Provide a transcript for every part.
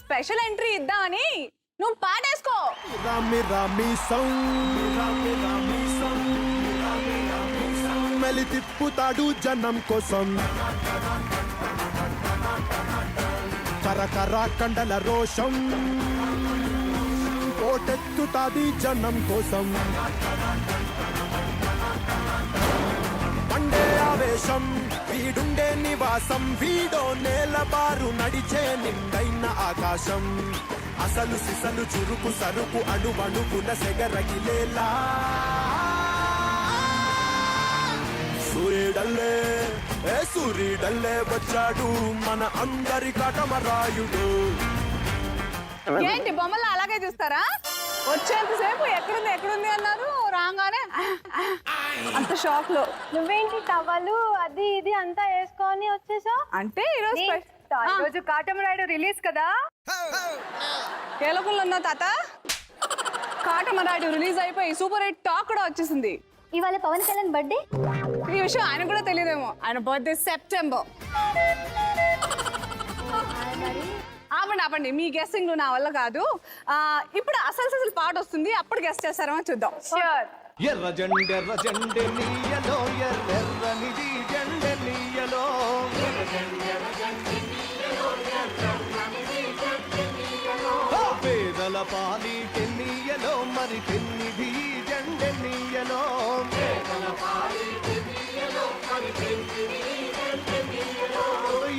Special entry ఇద్దామని నువ్వు పాటేసుకో. మెలి తిప్పుతాడు జనం కోసం, కరకర కండల రోషం కోటెత్తుతాది జనం కోసం. పండే ఆవేశం వీడుండే నివాసం, వీడో నేలబారు నడిచే నిండైన ఆకాశం. అసలు సిసలు చురుకు సరుకు అణువణువున సెగరగిలేలా సూర్యుడల్లే సూర్యుడల్లే వచ్చాడు మన అందరి కాటమరాయుడు. ఏంటి బొమ్మలు అలాగే చూస్తారా? వచ్చేంతసేపు ఎక్కడుంది అన్నారు, రాగానే అంత షాక్ లో. నువ్వేంటి టవలు అది ఇది అంతా వేసుకొని వచ్చేసావు? అంటే ఈరోజు కాటమరాయుడు రిలీజ్ కదా. కేలకుల్లో ఉన్న తాత కాటమరాయుడు రిలీజ్ అయిపోయి సూపర్ హిట్ టాక్ కూడా వచ్చేసింది. ఇవాళ పవన్ కళ్యాణ్ బర్త్డే. ఈ విషయం ఆయన కూడా తెలియదేమో. ఆయన బర్త్డే సెప్టెంబర్. ఆపండి, మీ గెస్సింగ్ నా వల్ల కాదు. ఇప్పుడు అసలు పాట వస్తుంది, అప్పుడు గెస్ట్ చేస్తారేమో చూద్దాం. ఎర్ర జెండె నీయలో ఎర్రనిది జెండె నీయలో, పేదల పాలి పెన్నీయలో మరి పెన్నిది జెండె నీయలో.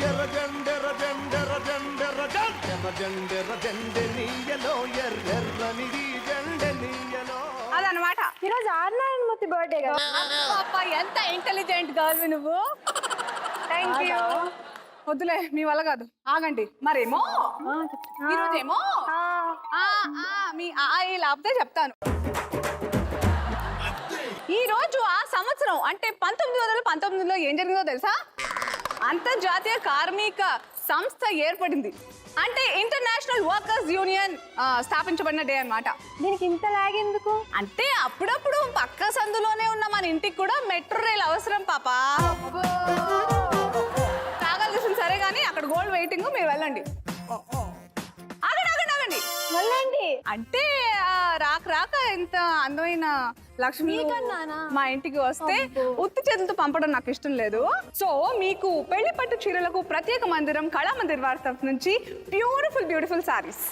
ఎర్ర జెండె నీయలో ఎర్రనిది జెండె నీయలో. అదనమాట. ఈరోజు ఆర్నారాయణమూర్తి బర్త్డే కదా. ఎంత ఇంటెలిజెంట్ గర్ల్ నువ్వు. Thank you. వద్దులే, మీ వల్ల కాదు, ఆగండి. మరేమో ఈరోజేమో మీ లేకపోతే చెప్తాను. ఈ రోజు ఆ సంవత్సరం అంటే 1919లో ఏం జరిగిందో తెలుసా? అంతర్జాతీయ కార్మిక సంస్థ ఏర్పడింది. అంటే ఇంటర్నేషనల్ వర్కర్స్ యూనియన్ స్థాపించబడిన డే అన్నమాట. దీనికి ఇంత లాగ్ ఎందుకు? అంటే అప్పుడప్పుడు పక్క సందులోనే ఉన్న మన ఇంటికి కూడా మెట్రో రైల్ అవసరం పాపా. తాగాల్సింది సరే కానీ అక్కడ గోల్డ్ వెయిటింగ్, మీరు వెళ్ళండి. ఆగండి వెళ్ళండి. అంటే రాక ఇంత అందమైన లక్ష్మి మా ఇంటికి వస్తే ఉత్తి చేతులతో పంపడం నాకు ఇష్టం లేదు. సో మీకు పెళ్లి పట్టు చీరలకు ప్రత్యేక మందిరం కళామందిర్ వారి తరఫు నుంచి బ్యూటిఫుల్ సారీస్.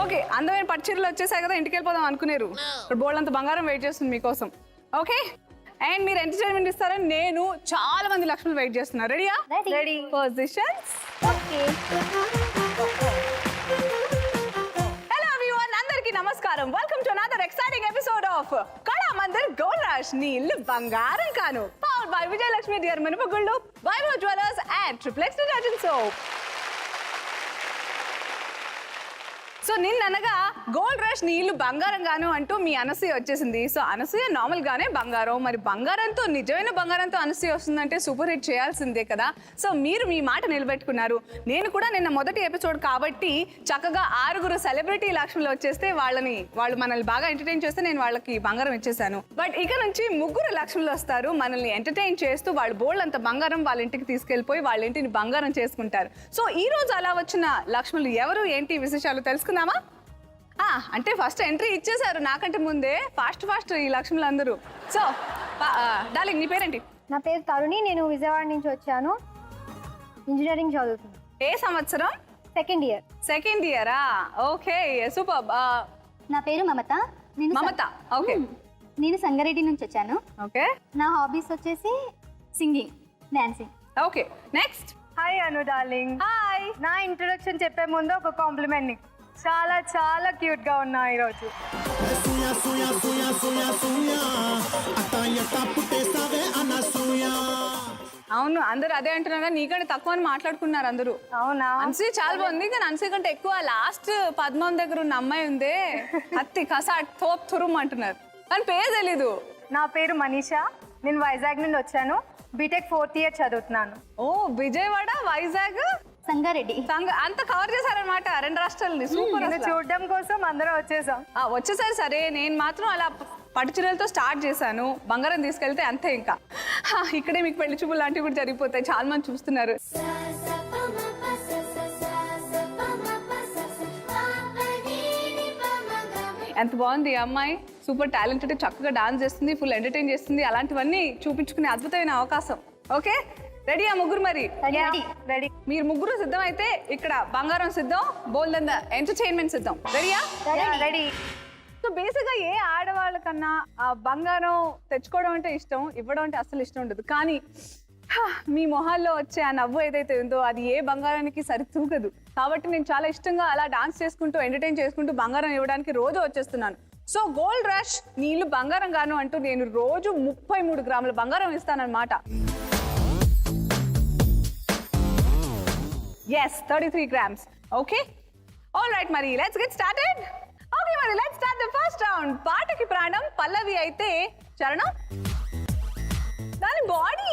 ఓకే, అందమైన పట్టు చీరలు వచ్చేసాయి కదా, ఇంటికి వెళ్ళిపోదాం అనుకునేరు. ఇప్పుడు బోల్డ్ అంత బంగారం వెయిట్ చేస్తుంది మీకోసం. ఓకే, అండ్ మీరు ఎంటర్టైన్మెంట్ ఇస్తారని నేను చాలా మంది లక్ష్ములు వెయిట్ చేస్తున్నారు. రెడీయా? Ready. Positions. Okay. Hello everyone, అందరికీ నమస్కారం. Welcome to another exciting episode of Kalamandir gold rush. నీళ్ళు బంగారం కాను. పవర్డ్ బై విజయలక్ష్మి డియర్ మినపగుళ్ళు, Vaibhav jewellers and triplex detergent soap. So నిన్ననగా గోల్డ్ రష్ నీళ్లు బంగారం గాను అంటూ మీ అనసూయ వచ్చేసింది. సో అనసూయ నార్మల్ గానే బంగారం, మరి బంగారంతో నిజమైన బంగారంతో అనసూయ వస్తుందంటే సూపర్ హిట్ చేయాల్సిందే కదా. సో మీరు మీ మాట నిలబెట్టుకున్నారు. నేను కూడా నిన్న మొదటి ఎపిసోడ్ కాబట్టి చక్కగా 6 సెలబ్రిటీ లక్ష్ములు వచ్చేస్తే వాళ్ళు మనల్ని బాగా ఎంటర్టైన్ చేస్తే నేను వాళ్ళకి బంగారం ఇచ్చేసాను. బట్ ఇక నుంచి 3 లక్ష్ములు వస్తారు, మనల్ని ఎంటర్టైన్ చేస్తూ వాళ్ళు బోల్డ్ అంత బంగారం వాళ్ళ ఇంటికి తీసుకెళ్లిపోయి వాళ్ళ ఇంటిని బంగారం చేసుకుంటారు. సో ఈ రోజు అలా వచ్చిన లక్ష్ములు ఎవరు ఏంటి విశేషాలు తెలుసుకుందామా? అంటే ఫస్ట్ ఎంట్రీ ఇచ్చేసారు నాకంటే ముందే, ఫాస్ట్ ఈ లక్ష్ములు అందరూ. సో డార్లింగ్, నీ పేరేంటి? నా పేరు తరుణి, నేను విజయవాడ నుంచి వచ్చాను. ఇంజనీరింగ్ చదువుతున్నాను. ఏ సంవత్సరం? సెకండ్ ఇయరా? Okay, super. నా పేరు మమత. మమత, ఓకే. నేను సంగారెడ్డి నుంచి వచ్చాను. ఓకే. నా హాబీస్ వచ్చేసి singing, dancing. Okay, next. Hi Anu darling. Hi. నా ఇంట్రొడక్షన్ చెప్పే ముందు ఒక కాంప్లిమెంట్ నీకు. చాలా క్యూట్ గా ఉన్నా ఈరోజు. అవును, అందరూ అదే అంటున్నారు. నీకంటే తక్కువ అని మాట్లాడుకున్నారు అందరూ. అవునా? అన్సూయ చాలా బాగుంది, కానీ అన్సూయ కంటే ఎక్కువ లాస్ట్ పద్మం దగ్గర ఉన్న అమ్మాయి ఉందే, హత్తి కసాట్ తోప్ తురుమ్ అంటున్నారు. కానీ పేరు తెలీదు. నా పేరు మనీషా, నేను వైజాగ్ నుండి వచ్చాను. బీటెక్ 4th ఇయర్ చదువుతున్నాను. ఓ విజయవాడ, వైజాగ్, సంగారెడ్డి. అంతా కవర్ చేశారనమాట 2 రాష్ట్రాలని. సూపర్. నిన్ను చూడడం కోసం అందరం వచ్చేసాం. వచ్చేసారి సరే, నేను మాత్రం అలా పట్టు చీరలతో స్టార్ట్ చేశాను. బంగారం తీసుకెళ్తే అంతే ఇంకా. ఇక్కడే మీకు పెళ్లి చూపులు లాంటివి కూడా జరిగిపోతాయి. చాలా మంది చూస్తున్నారు. ఎంత బాగుంది ఈ అమ్మాయి, సూపర్ టాలెంటెడ్, చక్కగా డాన్స్ చేస్తుంది, ఫుల్ ఎంటర్టైన్ చేస్తుంది. అలాంటివన్నీ చూపించుకునే అద్భుతమైన అవకాశం. ఓకే, రెడీ ఆ ముగ్గురు? మరి రెడీ. మీరు ముగ్గురు సిద్ధం అయితే ఇక్కడ బంగారం సిద్ధం, బోల్డ్ ఎంటర్టైన్మెంట్ సిద్ధం. రెడీయా? రెడీ. సో బేసిక్గా ఏ ఆడవాళ్ళకన్నా బంగారం తెచ్చుకోవడం అంటే ఇష్టం, ఇవ్వడం అంటే అసలు ఇష్టం ఉండదు. కానీ మీ మొహాల్లో వచ్చే ఆ నవ్వు ఏదైతే ఉందో అది ఏ బంగారానికి సరి తూగదు. కాబట్టి నేను చాలా ఇష్టంగా అలా డాన్స్ చేసుకుంటూ ఎంటర్టైన్ చేసుకుంటూ బంగారం ఇవ్వడానికి రోజు వచ్చేస్తున్నాను. సో గోల్డ్ రష్ నీ ఇల్లు బంగారం గాను అంటూ నేను రోజు 33 గ్రాముల బంగారం ఇస్తానన్నమాట. Yes, 33 grams. Okay? All right, Mari, let's get started. Okay, Mari, let's start the first round. పాటకి ప్రాణం పల్లవి అయితే చరణం దాని body.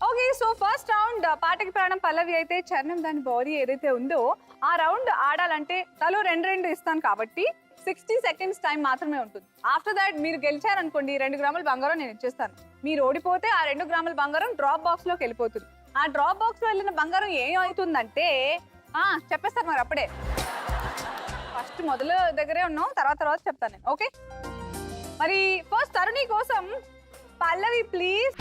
Okay, so first round పాటకి ప్రాణం పల్లవి అయితే చరణం దాని బాడీ ఏదైతే ఉందో ఆ రౌండ్ ఆడాలంటే తలో 2 ఇస్తాను కాబట్టి 60 seconds టైం మాత్రమే ఉంటుంది. ఆఫ్టర్ దాట్ మీరు గెలిచారనుకోండి 2 గ్రాముల బంగారం నేను ఇచ్చేస్తాను. మీరు ఓడిపోతే ఆ 2 గ్రాముల బంగారం డ్రాప్ బాక్స్ లోకి వెళ్ళిపోతుంది. ఆ డ్రాప్ బాక్స్ లో వెళ్ళిన బంగారం ఏమవుతుందంటే చెప్పేస్తారు మరి అప్పుడే. ఫస్ట్ మొదలు దగ్గరే ఉన్నాం, తర్వాత చెప్తాను నేను. ఓకే, మరి ఫస్ట్ తరుణి కోసం పల్లవి ప్లీజ్.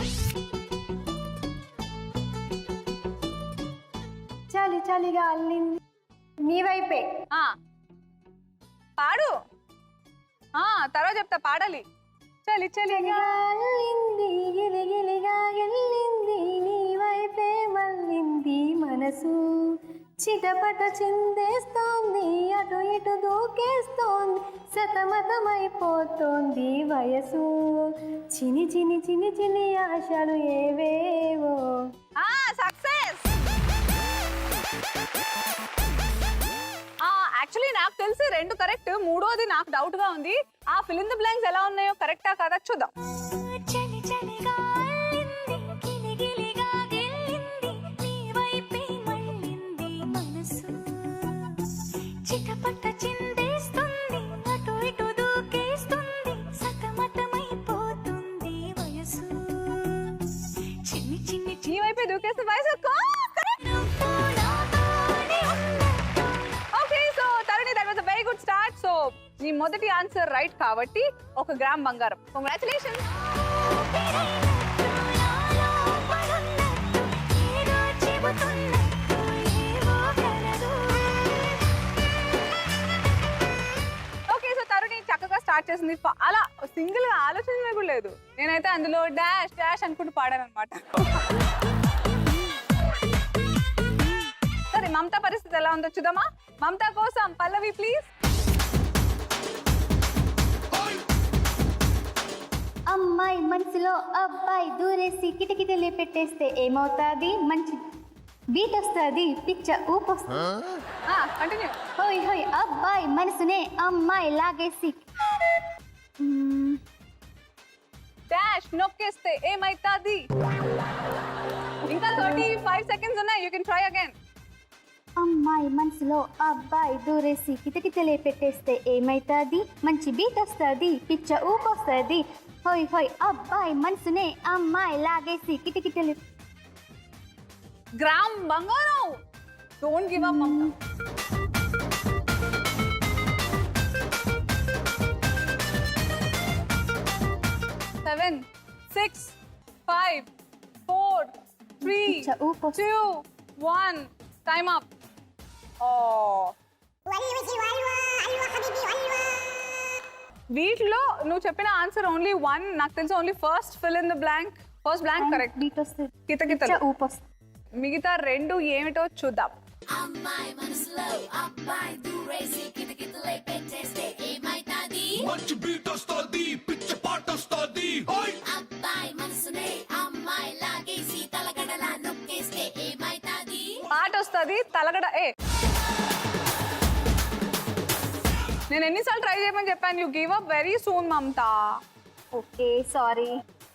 చలి చలిగా అల్లింది నీ వైపే. పాడు. తర్వాత చెప్తా, పాడాలి. చలి చలిగా అల్లింది గిలిగిలిగా గెల్లింది నీ వైపే మళ్ళింది మనసు, చిటపట చిందేస్తోంది అటు ఇటు దూకేస్తోంది సతమతమైపోతోంది వయసు, చిని చిని చిని చిని ఆశలు ఏవేవో. సక్సెస్. యాక్చువల్లీ నాకు తెలిసి 2 కరెక్ట్, మూడోది నాకు డౌట్ గా ఉంది. ఆ ఫిల్ ఇన్ ది బ్లాంక్స్ ఎలా ఉన్నాయో కరెక్టా కాదా చూద్దాం. నీ వైపే దూకేస్తే వయసు. Very good start. సో నీ మొదటి ఆన్సర్ రైట్ కాబట్టి 1 గ్రామ్ బంగారం. కంగ్రాచులేషన్స్. ఓకే, సో తరుణి చక్కగా స్టార్ట్ చేసింది. అలా సింగిల్ గా ఆలోచన కూడా లేదు. నేనైతే అందులో డాష్ డాష్ అనుకుంటూ పాడాను అనమాట. సరే, మమతా పరిస్థితి ఎలా ఉందో చూద్దామా. మమతా కోసం పల్లవి ప్లీజ్. అమ్మాయి మనసులో అబ్బాయి దూరేసి కిటకిటలే పెట్టేస్తే ఏమవుతాది? మంచి బీట్ వస్తుంది, పిచ్చ ఊపొస్తుంది. కంటిన్యూ. హోయ్ హోయ్ అబ్బాయి మనసునే అమ్మాయి లాగేసి డాష్ నొక్కేస్తే ఏమైతాది? ఇంకా 35 seconds ఉన్నాయి. You can try again. అమ్మాయి మనసులో అబ్బాయి దూరేసి కిటకిటలే పెట్టేస్తే ఏమైతాది? మంచి బీట్ వస్తుంది, పిచ్చ ఊపొస్తుంది. హోయ్ హోయ్ అబ్బాయి మనసునే అమ్మాయి లాగేసి కిటకిటలే. గ్రామ్ బంగారం. Don't give up Mamata. Seven, 6, 5, 4, 3, 2, 1. Time up. వీటిలో నువ్వు చెప్పిన ఆన్సర్ ఓన్లీ 1. నాకు తెలిసి only first fill in the blank. First blank correct. Beat వస్తుంది, కితకితలు. ఊపొస్తుంది. మిగతా 2 ఏమిటో చూద్దాం. అమ్మాయి మనసులో అబ్బాయి దూరేసి కిటకిటలై పెట్టేస్తే ఏమైతాది? మంచి బీట్ వస్తుంది, పిచ్చ పాట వస్తుంది. అబ్బాయి మనసునే అమ్మాయి లాగేసి తలగడలా నొక్కేస్తే ఏమైతాది? పాట వస్తుంది, తలగడ. నేను ఎన్నిసార్లు ట్రై చేయమని చెప్పాను, you give up very soon Mamata. Okay sorry.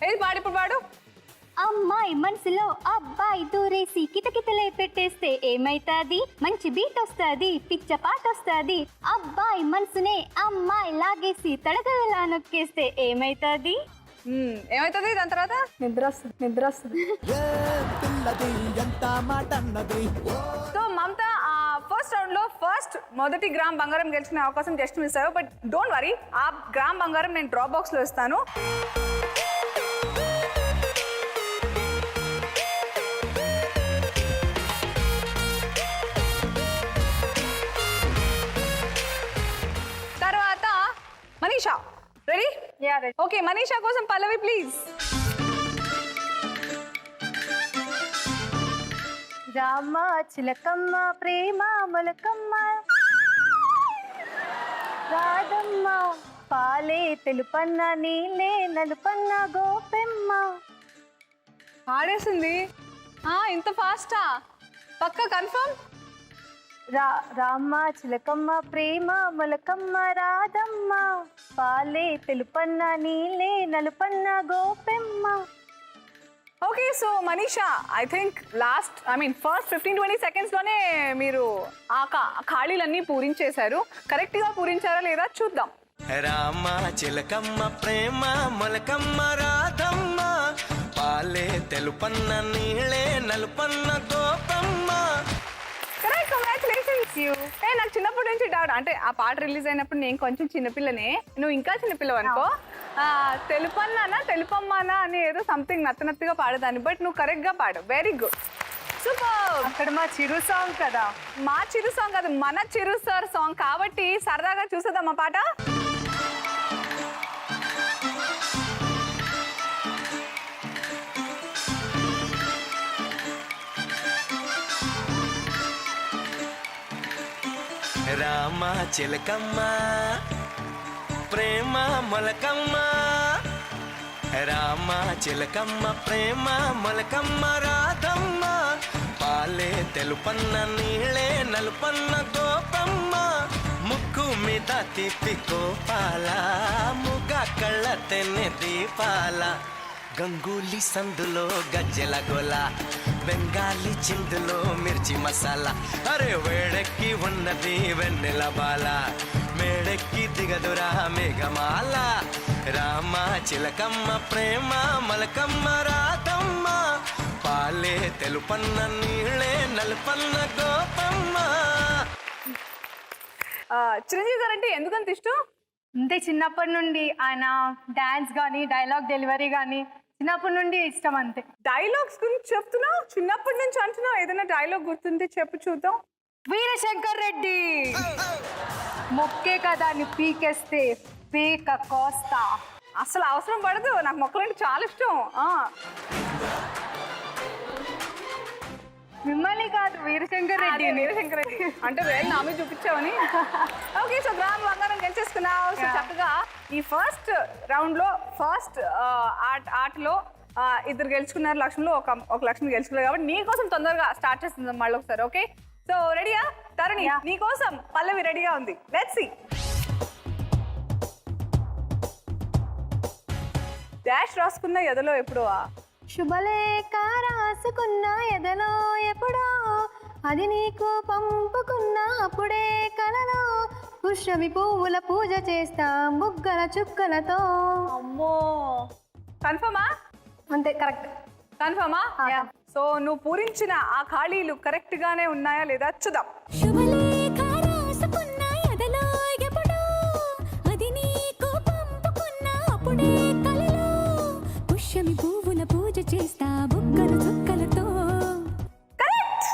ఏది పాడు, ఇప్పుడు పాడు. అమ్మాయి మనసులో అబ్బాయి దూరేసి కితకితలే పెట్టేస్తే ఏమైతాది? మంచి బీట్ వస్తుంది, పిచ్చ పాట వస్తుంది. అబ్బాయి మనసునే అమ్మాయి లాగేసి తడతడలా నొక్కేస్తే ఏమైతాది? ఏమైతుంది దాని తర్వాత? నిద్ర వస్తుంది. ఏ పిల్లది ఎంత మాట అన్నది. సో మమతా ఫస్ట్ రౌండ్ లో మొదటి గ్రామ్ బంగారం గెలిచిన అవకాశం జస్ట్ మిస్ అయ్యావు. బట్ డోంట్ వరీ, ఆ గ్రామ్ బంగారం నేను డ్రాప్ బాక్స్ లో ఇస్తాను. తర్వాత మనీషా రెడీ? ఓకే, మనీషా కోసం పల్లవి ప్లీజ్. రామ చిలకమ్మ ప్రేమ మొలకమ్మ రాధమ్మ పాలే తెలుపన్న నీలే నలుపన్న గోపెమ్మ. ఆడేసింది. ఇంత ఫాస్టా? పక్క కన్ఫర్మ్? రామ చిలకమ్మ ప్రేమ మొలకమ్మ రాధమ్మ పాలే తెలుపన్న నీలే నలుపన్న గోపెమ్మ. Okay, so Manisha I think first 15-20 seconds లోనే మీరు ఆ ఖాళీలన్నీ పూరించేశారు. కరెక్ట్ గా పూరించారా లేదా చూద్దాం. రామ చిలకమ్మ ప్రేమ మొలకమ్మ రాధమ్మ పాలే తెలుపన్న నీళ్ళే నలుపన్న గోపమ్మ. Correct, congratulations you. నాకు చిన్నప్పటి నుంచి డౌట్, అంటే ఆ పాట రిలీజ్ అయినప్పుడు నేను కొంచెం చిన్నపిల్లనే, నువ్వు ఇంకా చిన్నపిల్లవు అనుకో. తెలుపన్నానా తెలుపమ్మానా అని ఏదో సంథింగ్ నత్తనత్తుగా పాడేదాన్ని, బట్ నువ్వు కరెక్ట్ గా పాడు. Very good, super. అక్కడ మా చిరు సాంగ్ కదా. మా చిరు సాంగ్ కాదు, మన చిరు సార్ సాంగ్ కాబట్టి సరదాగా చూసేద్దాం ఆ పాట. రామ చిలకమ్మ ప్రేమ మొలకమ్మ రామ చిలకమ్మ ప్రేమ మొలకమ్మ రాధమ్మ పాలే తెలుపన్న నీళ్ళే నలుపన్న గోపమ్మ. ముక్కు మీద తిప్పి కోపాల ముగ కళ్ళ తెన్నె దీపాల గంగూలీ సందులో గజ్జెల గోల బెంగాలీ చిందులో మిర్చి మసాలా. అరే వేడెక్కి ఉన్నది వెన్నెల బాల మేడెక్కి దిగదురా మేఘమాల. రామ చిలకమ్మ ప్రేమ మొలకమ్మ రాధమ్మ పాలే తెలుపన్న నీళ్ళే నలుపన్న గోపమ్మ. చిరంజీవి గారు అంటే ఎందుకంత ఇష్టం? అంతే, చిన్నప్పటి నుండి ఆయన డాన్స్ కానీ డైలాగ్ డెలివరీ కానీ చిన్నప్పటి నుండి ఇష్టం అంతే. డైలాగ్స్ గురించి చెప్తున్నావు, చిన్నప్పటి నుంచి అంటున్నావు. ఏదైనా డైలాగ్ గుర్తుంటే చెప్పు చూద్దాం. వీరశంకర్ రెడ్డి మొక్కే కదా అని పీకేస్తే పీక కోస్తా. అసలు అవసరం పడదు, నాకు మొక్కలంటే చాలా ఇష్టం. మిమ్మల్ని కాదు, వీరశంకర్ రెడ్డి. వీరశంకర్ రెడ్డి అంటే వేలు నామే చూపించావని. ఓకే, సో గ్రామ్ బంగారం గెలిచేసుకున్నావు. సో చక్కగా ఈ ఫస్ట్ రౌండ్ లో ఆటలో ఇద్దరు గెలుచుకున్నారు. లక్ష్మిలో ఒక లక్ష్మి గెలుచుకున్నారు కాబట్టి నీకోసం తొందరగా స్టార్ట్ చేస్తుంది మళ్ళీ ఒకసారి. ఓకే, సో రెడీయా తరుణి? నీకోసం పల్లవి రెడీగా ఉంది. Let's see. డాష్ రాసుకున్న ఎదలో ఎప్పుడో శుభలేఖ రాసుకున్న ఎదలో ఎప్పుడో అది నీకు పంపుకున్న అప్పుడే కలలో పుష్పమి పువ్వుల పూజ చేస్తా ముగ్గల చుక్కలతో. అమ్మో, కన్ఫర్మా? అంతే, కరెక్ట్. కన్ఫర్మా? సో నువ్వు పూరించిన ఆ ఖాళీలు కరెక్ట్ గానే ఉన్నాయా లేదా చూద్దాం. శుభలేఖ రాసుకున్న ఎదలో ఎప్పుడో అది నీకు పంపుకున్న అప్పుడే కలలో పుష్యమి పువ్వుల పూజ చేస్తా బుగ్గల చుక్కలతో. Correct,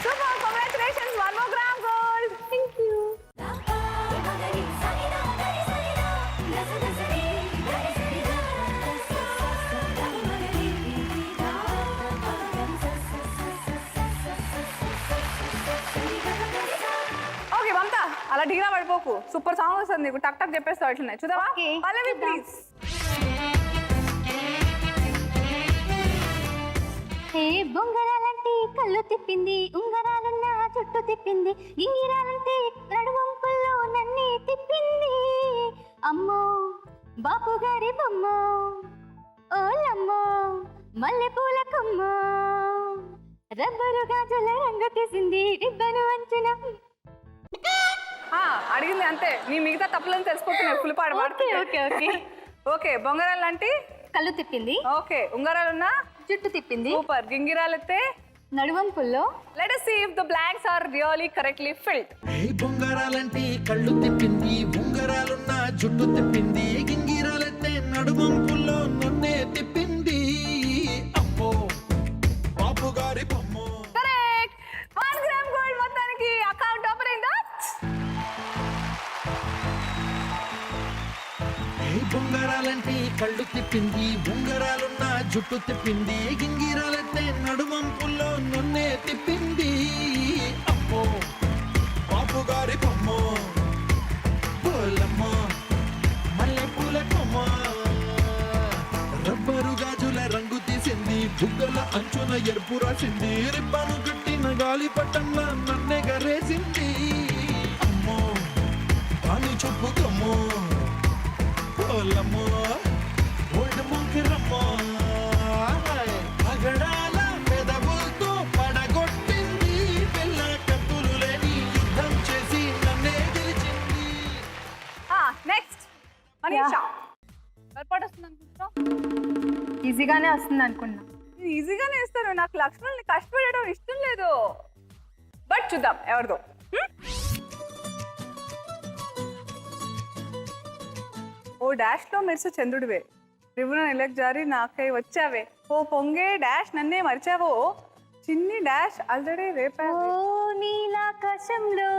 super, congratulations, 1 more gram gold. Thank you. Okay Mamata, అలా ఢీలా పడిపోకు. సూపర్ సాంగ్ వస్తుంది నీకు, టక్ టక్ చెప్పేస్తావు. ఎట్లున్నాయి చూద్దామా? Okay. Pallavi please. ఏ బొంగరాలంటే కళ్ళు తిప్పింది, ఉంగరాలన్న చుట్టూ తిప్పింది, గింగిరాలంటే నడుము తిప్పింది అమ్మో బాపు గారి బొమ్మ ఓలమ్మో మల్లెపూల కొమ్మ రబ్బరు గాజుల రంగు తీసింది రిబ్బను అంచున. అడిగింది అంతే, నీ మిగతా తప్పులని తెలిసిపోతున్నాయి ఫుల్ పాట పాడుతుంది. ఓకే ఓకే ఓకే, బొంగరాలు అంటే కళ్ళు తిప్పింది. ఓకే, ఉంగరాలున్నా జుట్టు తిప్పింది. సూపర్. గింగిరాలు ఎత్తే నడువంపుల్లో. Let us see if the blanks are really correctly filled. బొంగరాలంటే కళ్ళు తిప్పింది, ఉంగరాలున్న జుట్టు తిప్పింది, గింగిరాలెత్తే నడుమంపుల్లో నన్నే తిప్పింది అమ్మో బాపు గారి బొమ్మ. Correct. 1 gram gold మొత్తానికి అకౌంట్ ఓపెనింగ్ దట్. బొంగరాలంటే కళ్ళు తిప్పింది, ఉంగరాలున్న జుట్టు తిప్పింది, గింగిరాలెత్తే నడుమంపుల్లో నన్నే తిప్పింది అమ్మో బాపు గారి బొమ్మ ఓలమ్మ మల్లెపూల కొమ్మ రబ్బరు గాజుల రంగు తీసింది, బుగ్గల అంచున ఎరుపు రాసింది, రిబ్బను కట్టిన గాలి పట్టంలా నన్నే గరేసింది అమ్మో కాని చెప్పుకమ్మో ఓలమ్మో ఓల్డ్ ముంకిరమ్మో పగడాల పెదవులతో పడగొట్టింది, పిల్ల కత్తులు లేని యుద్ధం చేసి నన్నే గెలిచింది. నెక్స్ట్ మనీషా. పొరపాటు వస్తుంది అనుకుంటున్నావు? ఈజీగానే వస్తుంది అనుకున్నా. నేను ఈజీగానే ఇస్తాను, నాకు లక్షణాలని కష్టపడడం ఇష్టం లేదు. బట్ చూద్దాం ఎవరిదో. ఓ డాష్లో మెరిసే చంద్రుడివే, రివున నెలకు జారి నాకై వచ్చావే, ఓ పొంగే డాష్ నన్నే మరిచావో, చిన్ని డాష్ ఆల్రెడీ రేపా. ఓ నీలాకాశంలో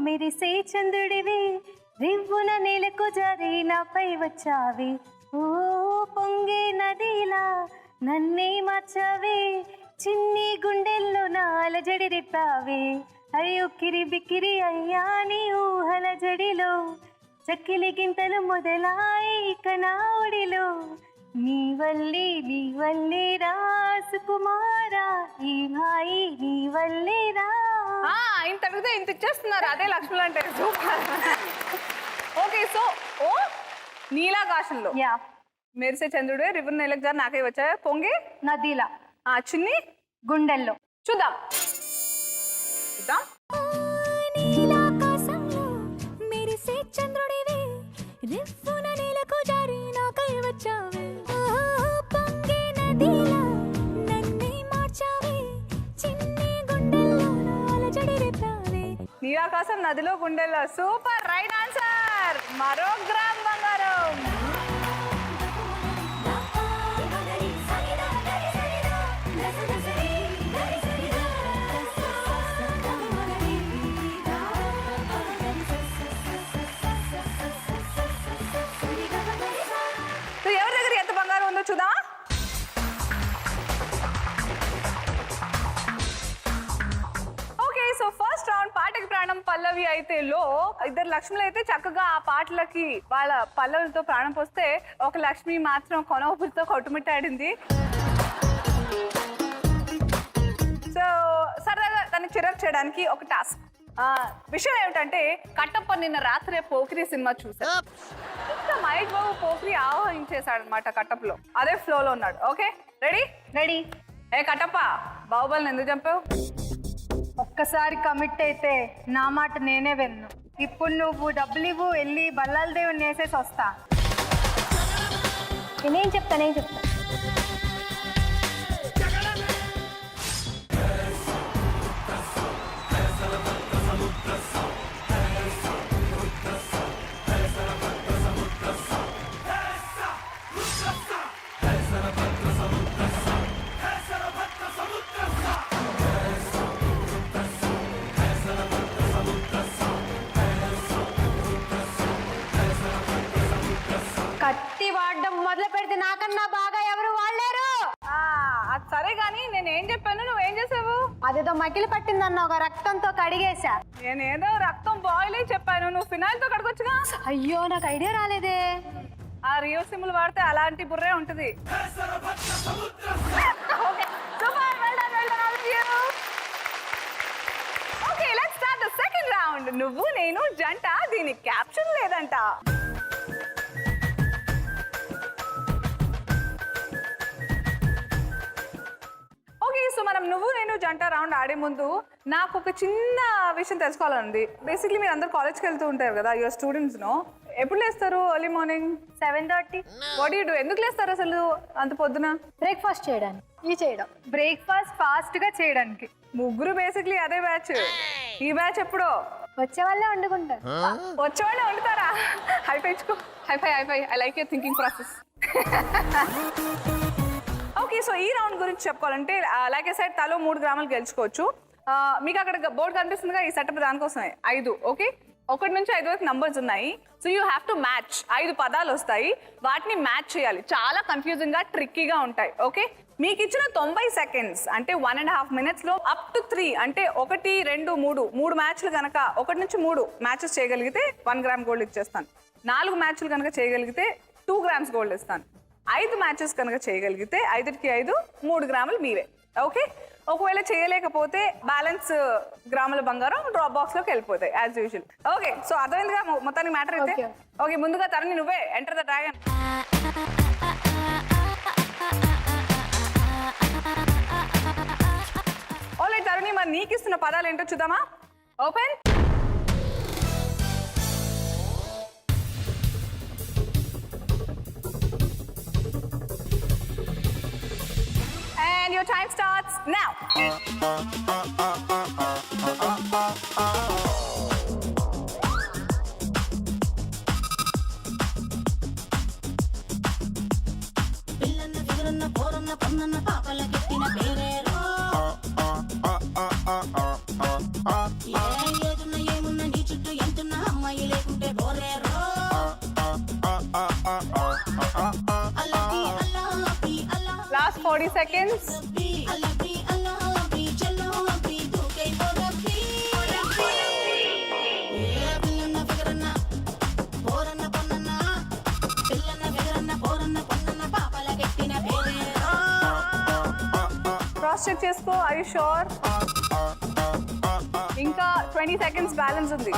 మెరిసే చంద్రుడివి, రివ్వున నేలకు జారి నాపై వచ్చావి, ఓ పొంగే నదిలా నన్నే మార్చావే, చిన్ని గుండెల్లో నాల జడి రిప్పావే, అయ్యో కిరి బిక్కిరి అయ్యా నీ ఊహల జడిలో, చక్కిలి గింతలు మొదలాయి ఇక నా ఒడిలో, నీ వల్లే రాసుకుమారా ఈ భాయి నీ వల్లే రా. ఇంత అడిగితే ఇంత ఇచ్చేస్తున్నారు, అదే లక్ష్మణులు అంటే. ఓకే, సో ఓ నీలాకాశంలో యా మెరిసే చంద్రుడే, రివున నెలకు జారి నాకై వచ్చావే, పొంగే నదిలా చిన్ని గుండెల్లో. చూద్దాం చూద్దాం. నీలాకాశంలో మెరిసే చంద్రుడివే, రివ్వున నేలకు జారి నాకై వచ్చావే, పొంగే నదిలా నన్నే మార్చావే, చిన్ని గుండెల్లో నాల జడి రేపావే. నీలాకాశం నదిలో గుండెల్లో. Super, right answer. మరో గ్రామ్ బంగారం. సో ఎవరి దగ్గర ఎంత బంగారం ఉందో చూద్దాం. ఓకే, సో ఫస్ట్ రౌండ్ పాటకి ప్రాణం పల్లవి అయితే లో, ఇద్దరు లక్ష్ములు అయితే చక్కగా ఆ పాటలకి వాళ్ళ పల్లవులతో ప్రాణం పోస్తే, ఒక లక్ష్మి మాత్రం కొన ఊపిరితో కొట్టుమిట్టాడింది. సో సరదాగా దాన్ని చిరాకు చేయడానికి ఒక టాస్క్. విషయం ఏమిటంటే, కట్టప్ప నిన్న రాత్రే పోకిరి సినిమా చూసాడు. మహేష్ బాబు పోకిరి ఆహ్వానించేశాడు అనమాట కట్టప్పలో, అదే ఫ్లోలో ఉన్నాడు. Okay, ready? రెడీ. ఏ కట్టప్ప, బాహుబలిని ఎందుకు చంపావు? ఒక్కసారి కమిట్ అయితే నా మాట నేనే విన్ను. ఇప్పుడు నువ్వు డబ్బులు ఇవ్వు, వెళ్ళి బల్లాల దేవుని వేసేసి వస్తా. నేను చెప్తా. కత్తి వాడడం మొదలు పెడితే నాకన్నా బాగా ఎవరు వాడలేరు. అది సరే గానీ నేనేం చెప్పాను, నువ్వేం చేసావు? అదేదో మకిలి పట్టిందన్న ఒక రక్తంతో కడిగేశా. నేనేదో రక్తం బాయిల్ అయి చెప్పాను, నువ్వు ఫినాయిల్ తో కడగొచ్చుగా. అయ్యో నాకు ఐడియా రాలేదే. ఆ రియో సిమ్లు వాడితే అలాంటి బుర్రే ఉంటుంది. Okay, let's start the second second round నువ్వు నేను జంట, దీనికి క్యాప్షన్ లేదంట. ఓకే, సో మనం నువ్వు నేను జంట రౌండ్ ఆడే ముందు నాకు ఒక చిన్న విషయం తెలుసుకోవాలండి. బేసిక్లీ మీరు అందరు కాలేజ్కి వెళ్తూ ఉంటారు కదా, యువర్ స్టూడెంట్స్ నో. ఎప్పుడు లేస్తారు? Early morning 7:30. What you do? ఎందుకు లేస్తారు అసలు అంత పొద్దున? బ్రేక్ఫాస్ట్ చేయడానికి. ఇది చేయడం బ్రేక్ఫాస్ట్ ఫాస్ట్గా చేయడానికి. ముగ్గురు బేసిక్లీ అదే బ్యాచ్. ఈ బ్యాచ్ ఎప్పుడో వచ్చే వాళ్ళే వండుకుంటారు. వచ్చేవాళ్ళే వండుతారా? హైఫై ఇచ్చుకో. High five high five. I like your thinking process. Okay, so ఈ రౌండ్ గురించి చెప్పుకోవాలంటే లైక్ ఐ సైడ్ తలో 3 గ్రాములు గెలుచుకోవచ్చు. మీకు అక్కడ బోర్డు కనిపిస్తుందిగా, ఈ సెటప్ దానికోసమే 5. ఓకే, 1 నుంచి 5 వరకు నంబర్స్ ఉన్నాయి. So you have to match. 5 పదాలు వస్తాయి, వాటిని మ్యాచ్ చేయాలి. చాలా కన్ఫ్యూజింగ్ గా ట్రిక్కీగా ఉంటాయి. ఓకే, మీకు ఇచ్చిన 90 సెకండ్స్ అంటే 1.5 minutes లో అప్ టు 3 అంటే 1, 2, 3 మ్యాచ్లు కనుక 1 నుంచి 3 మ్యాచెస్ చేయగలిగితే 1 గ్రామ్ గోల్డ్ ఇచ్చేస్తాను. 4 మ్యాచ్లు కనుక చేయగలిగితే 2 grams గోల్డ్ ఇస్తాను. 5 మ్యాచెస్ కనుక చేయగలిగితే 5కి 5 3 గ్రాములు మీవే. ఓకే, ఒకవేళ చేయలేకపోతే బ్యాలెన్స్ గ్రాముల బంగారం డ్రాప్ బాక్స్ లోకి వెళ్ళిపోతాయి యాజ్ యూజువల్. ఓకే, సో అర్థమైందిగా మొత్తానికి మ్యాటర్ అయితే. ఓకే, ముందుగా తరుణి నువ్వే ఎంటర్ ద డ్రాగన్. ఓలే తరుణి, మరి నీకు ఇస్తున్న పదాలు ఏంటో చూద్దామా? Open. And your time starts now. పిల్లన్న ఫిగరన్న పోరన్న పన్నన్న పాపల కెట్టిన పేరేరో ఏదున్న ఏమున్న నీ చుట్టూ ఎంతున్న అమ్మాయి లేకుంటే బోరేరో అల్లకి అల్లాపి అల్లా Last 40 seconds. అల్లకి అల్లాపి చెల్లోపి దూకై పోరపి పిల్లన్న ఫిగరన్న పోరన్న పన్నన్న పిల్లన్న ఫిగరన్న పోరన్న పన్నన్న పాపల కెట్టిన పేరేరో Cross check చేసుకో. Are you sure? ఇంకా 20 seconds బ్యాలెన్స్ ఉంది.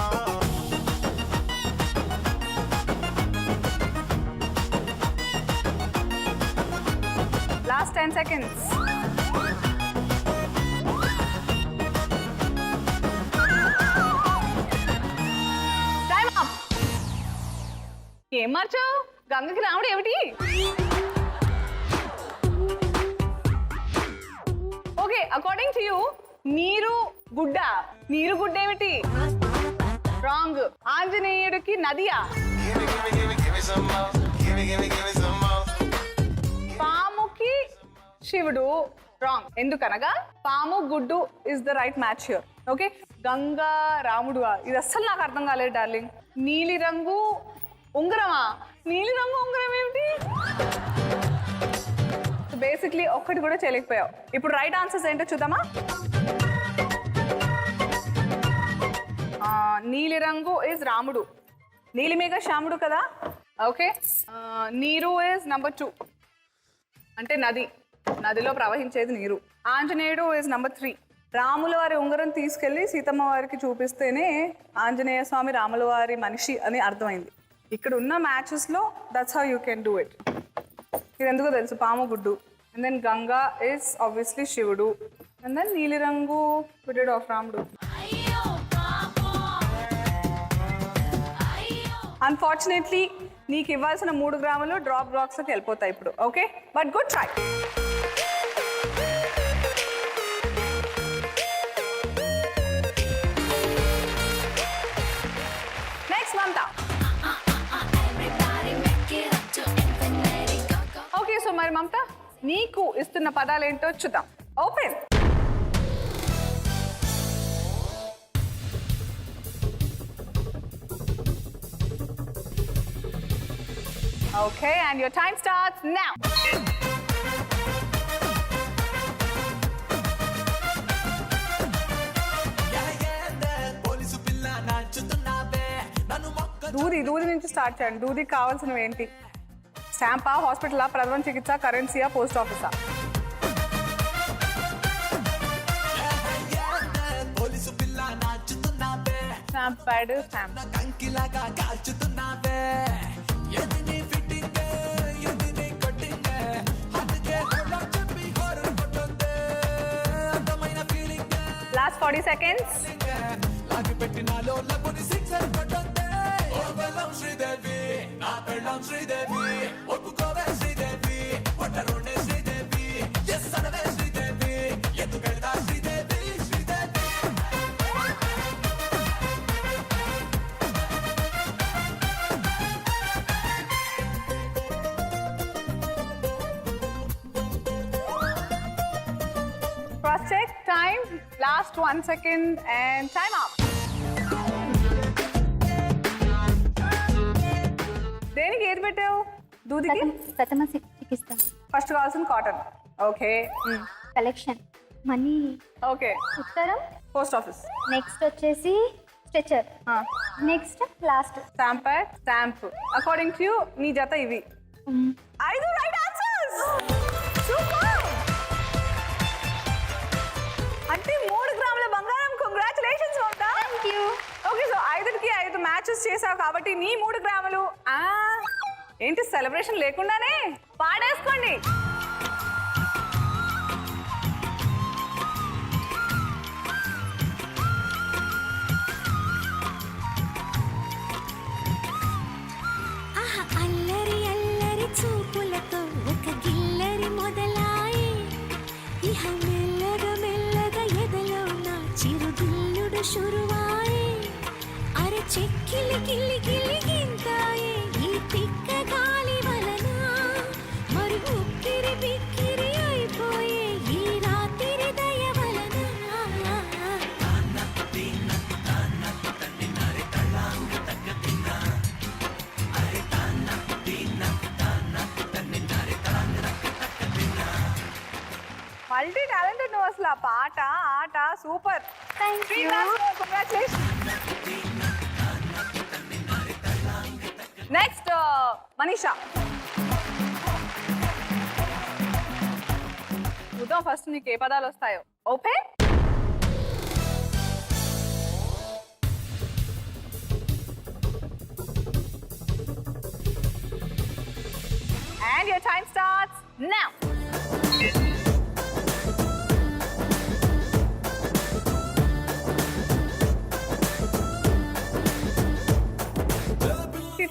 Last 10 seconds. Time up. ఏం మార్చావు? గంగకి రాముడు ఏమిటి? ఓకే, అకార్డింగ్ టు యూ నీరు గుడ్డ. నీరు గుడ్డ ఏమిటి? రాంగ్. ఆంజనేయుడికి నదియా? పాముకి శివుడు. రాంగ్. ఎందుకనగా పాము గుడ్డు is the right match here. Okay, Ganga రాముడు ఇది అస్సలు నాకు అర్థం కాలేదు డార్లింగ్. నీలి రంగు ఉంగరమా? నీలి రంగు ఉంగరం ఏమిటి? బేసిక్లీ ఒక్కటి కూడా చేయలేకపోయావు. ఇప్పుడు రైట్ ఆన్సర్స్ ఏంటో చూద్దామా? నీలి రంగు ఇస్ రాముడు, నీలిమేఘ శ్యాముడు కదా. ఓకే, నీరు ఇస్ నంబర్ 2 అంటే నది, నదిలో ప్రవహించేది నీరు. ఆంజనేయుడు ఇస్ నంబర్ 3. రాముల వారి ఉంగరం తీసుకెళ్లి సీతమ్మ వారికి చూపిస్తేనే ఆంజనేయ స్వామి రాముల వారి మనిషి అని అర్థమైంది. ఇక్కడ ఉన్న మ్యాచెస్లో that's how you can do it. ఇది ఎందుకో తెలుసు, పాము గుడ్డు. And then Ganga is obviously శివుడు. అండ్ దెన్ నీలిరంగు బిడ్డెడ్ ఆఫ్ రాముడు. అన్ఫార్చునేట్లీ నీకు ఇవ్వాల్సిన 3 గ్రాములు డ్రాప్ బాక్స్లోకి వెళ్ళిపోతాయి ఇప్పుడు. Okay, but good try. Next Mamata. Okay, so మరి మమత నీకు ఇస్తున్న పదాలు ఏంటో చూద్దాం. Open. Okay, and your time starts now. దూది నుంచి స్టార్ట్ చేయండి. దూదికి కావాల్సినవి ఏంటి? స్టాంపా, హాస్పిటలా, ప్రథమ చికిత్స, కరెన్సీయా, పోస్ట్ ఆఫీసా? శాంపర్డ్ శాంప్. కంకిలాగా కాల్చుతున్నావే ఎదిని ఫిట్టింగ్ ఎదిని కట్టింగ్ అందుకే హలో చెప్పి హోరర్ కొట్టొద్దే అందమైన ఫీలింగ్ లాస్ట్ 40 seconds. లాగి పెట్టినాలో లబ్బుని సిక్సర్ కొట్టొద్దే ఓ బెల్లం శ్రీదేవి నా పెళ్ళం శ్రీదేవి ఒప్పుకోవే శ్రీదేవి ఒట్టరుండే శ్రీదేవి ఎస్ అనవే శ్రీదేవి ఎందుకెళ్తా Sridevi Sridevi Cross check. Time. Last 1 second and time up. దేనికి ఏది పెట్టావు? దూదికి ప్రథమ చికిత్స, ఫస్ట్ కావాల్సిన cotton. Okay collection, money, okay. ఉత్తరం, పోస్ట్ ఆఫీస్. నెక్స్ట్ వచ్చేసి స్ట్రెచర్, నెక్స్ట్ లాస్ట్ శాంపర్ స్టాంప్. అకార్డింగ్ టు నీ జత ఇవి 5 రైట్ ఆన్సర్స్. సూపర్. అంటే 3 గ్రాముల బంగారం. Congratulations Mamata. Thank you. Okay, so 5కి 5 మ్యాచెస్ చేసావు కాబట్టి నీ 3 గ్రాములు. ఏంటి సెలబ్రేషన్ లేకుండానే పాడేసుకోండి. ఆహా అల్లరి అల్లరి చూపులతో ఒక గిల్లరి మొదలాయి ఇహ మెల్లగా మెల్లగా ఎదలో నా చిరుగిల్లుడు శురువాయి అరే చెక్కిలి గిల్లి గిల్లి గింతాయి ఈ తిక్క గాలి వలన మరి ఉక్కిరి బిక్కిరి అయిపోయే ఈ రాత్రి దయ వలన మల్టీ టాలెంటెడ్ నువ్వు అసలు. ఆ పాట ఆట super. Thank you. Next Manisha. చూద్దాం ఫస్ట్ నీకు ఏ పదాలు వస్తాయో. Open. And your time starts now.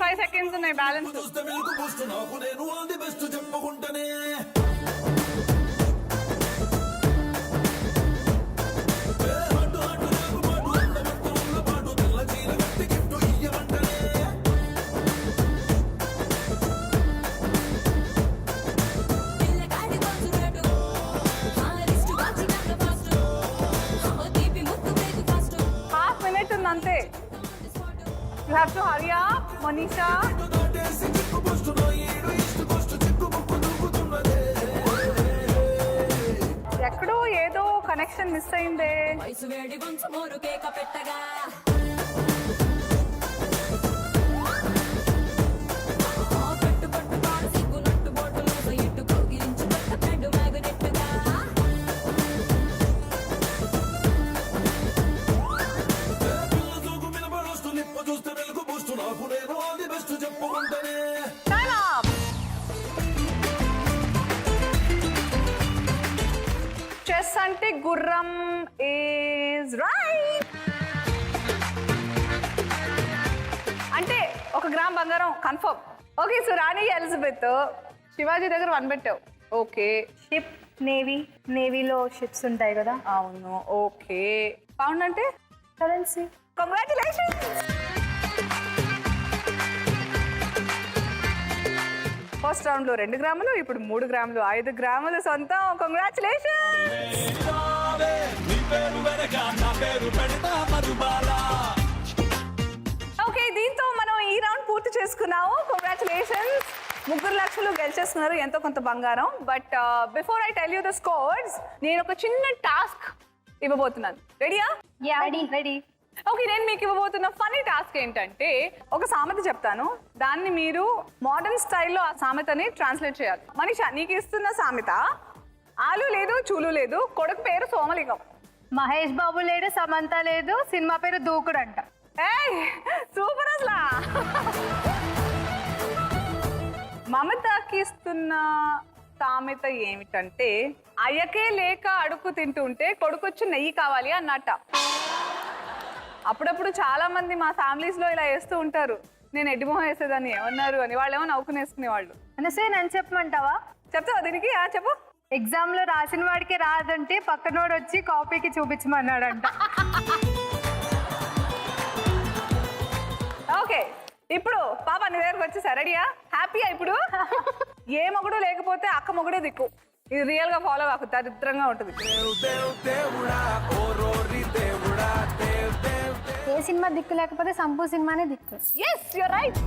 Five seconds ఉన్నాయి బ్యాలెన్స్. చూస్తే వెలుగు పోస్ట్ నాకు నేను ఆల్ ది బెస్ట్ చెప్పుకుంటనే పిల్లగాడి కోసురేటు హారిస్ట్ వాచినాక ఫాస్ట్ ఓ దీపి ముక్కు బ్రేక్ ఫాస్ట్ హాఫ్ మినిట్ ఉంది అంతే. You have to hurry up Manisha. ఎక్కడో ఏదో కనెక్షన్ మిస్ అయిందే. వయసు వేడి గొంచు మోరు కేక పెట్టగా పట్టు పట్టు పాడు సిగ్గు నట్టు బోటులో ఇట్టు కోగిరించి పట్ట పెండు మ్యాగ్నెట్గా చూస్తే వెలుగు పోస్ట్ నాకు నేను ఆల్ ది బెస్ట్ చెప్పుకుంటనే Time up. చెస్ అంటే గుర్రం is right. అంటే 1 గ్రామ్ బంగారం కన్ఫర్మ్. ఓకే, సో రాణి ఎలిజబెత్ శివాజీ దగ్గర 1 పెట్టావు. ఓకే. షిప్, నేవీ, నేవీలో షిప్స్ ఉంటాయి కదా. అవును. ఓకే. పౌండ్ అంటే కరెన్సీ. కంగ్రాచులేషన్స్. ఫస్ట్ రౌండ్ లో 2 గ్రాములు, ఇప్పుడు 3 గ్రాములు, 5 గ్రాములు సొంతం. కంగ్రాచులేషన్స్. ఓకే, దీంతో మనం ఈ రౌండ్ పూర్తి చేసుకున్నాము. కంగ్రాచులేషన్స్. 3 లక్షలు గెలిచేస్తున్నారు, ఎంతో కొంత బంగారం. But before I tell you the scores, నేను ఒక చిన్న టాస్క్ ఇవ్వబోతున్నాను. రెడీయా? రెడీ. ఓకే, నేను మీకు ఇవ్వబోతున్న ఫనీ టాస్క్ ఏంటంటే, ఒక సామెత చెప్తాను, దాన్ని మీరు మోడర్న్ స్టైల్లో ఆ సామెతని ట్రాన్స్లేట్ చేయాలి. మనీషా, నీకు ఇస్తున్న సామెత, ఆలు లేదు చూలు లేదు, కొడుకు పేరు సోమలింగం. మహేష్ బాబు లేడు, సమంత లేదు, సినిమా పేరు దూకుడు అంట. ఏయ్ సూపర్ అసలా. మమతకి ఇస్తున్న సామెత ఏమిటంటే అయ్యకే లేక అడుగు తింటుంటే కొడుకొచ్చి నెయ్యి కావాలి అన్నట్ట. అప్పుడప్పుడు చాలా మంది మా ఫ్యామిలీస్ లో ఇలా వేస్తూ ఉంటారు. నేను ఎడ్డిమొహం వేసేదాన్ని ఏమన్నారు అని, వాళ్ళు ఏమో నవ్వుకునేసుకునేవాళ్ళు. అనసూయ నన్ను చెప్పమంటావా? చెప్తావా దీనికి? చెప్పు. ఎగ్జామ్ లో రాసిన వాడికి రాదంటే పక్కనోడు వచ్చి కాపీకి చూపించమన్నాడంట. ఓకే, ఇప్పుడు పాప నీ దగ్గరకు వచ్చేసా, రెడీయా? హ్యాపీయా ఇప్పుడు? ఏ మొగుడు లేకపోతే అక్క మొగుడే దిక్కు. ఇది రియల్ గా ఫాలో అవ్వకు, దరిద్రంగా ఉంటుంది. ఏ సినిమా దిక్కు లేకపోతే సంపూ సినిమానే దిక్కు. Yes you're right.